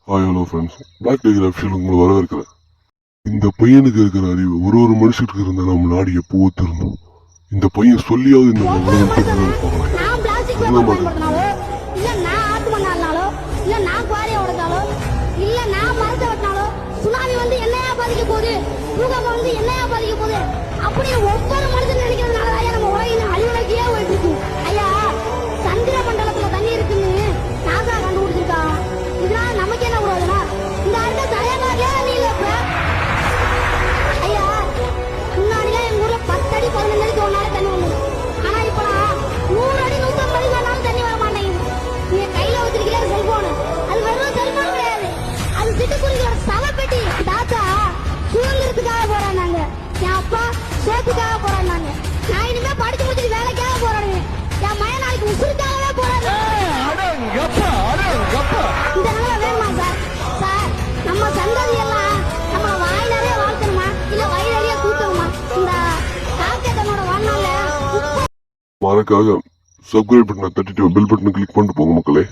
Hi hello friends, Black Tiger Official உங்களை வரவேற்கிறேன். இந்த பையனுக்கு இருக்கிற அறிவு ஒரு மனுஷனுக்கு இருந்த நம்ம நாடு எப்போ திருந்தோம். இந்த பையன் சொல்லியாவது இந்த ஒவ்வொரு மனுஷன் நினைக்கிறதுனால நம்ம உலகின் அழிவுலகியே போயிட்டு இருக்கு. ஐயா, சந்திர மண்டலத்துல தண்ணி இருக்குன்னு நாசா கண்டுபிடிச்சிருக்காங்க. இதனால நமக்கு என்ன கூடாதுன்னா இந்த அடுத்த தலைவாகவே நீ ஐயா, முன்னாடிலாம் எங்க ஊர்ல 10 அடி 15 அடிக்கு ஒரு நாள் தண்ணி வந்து, ஆனா இப்ப 100 அடி 150 அடி வேணாலும் தண்ணி வர மாட்டேங்குது. நீங்க கையில வச்சிருக்கீங்க செல்போன், அது வெறும் செல்போன் கிடையாது, அது சிட்டுக்குருவியோட சவப்பெட்டி. தாத்தா சுதந்திரத்துக்காக போறாங்க, என் அப்பா சோத்துக்காக போறாங்க, நான் இனிமே படிச்சு முடிச்சுட்டு வேலைக்காக போறாங்க, என் மயன் நாளைக்கு உசுருக்காகவே போறாங்க. இதனால வேணுமா சார்? சார், நம்ம சந்ததி எல்லாம் நம்ம வாய் நிறைய வாழ்க்கணுமா இல்ல வயிறு நிறைய கூட்டணுமா? இந்த காக்கை தன்னோட வாழ்நாள்ல மறக்காக சப்ஸ்கிரைப் பட்டனை தட்டிட்டு பெல் பட்டனை கிளிக் பண்ணிட்டு போங்க மக்களே.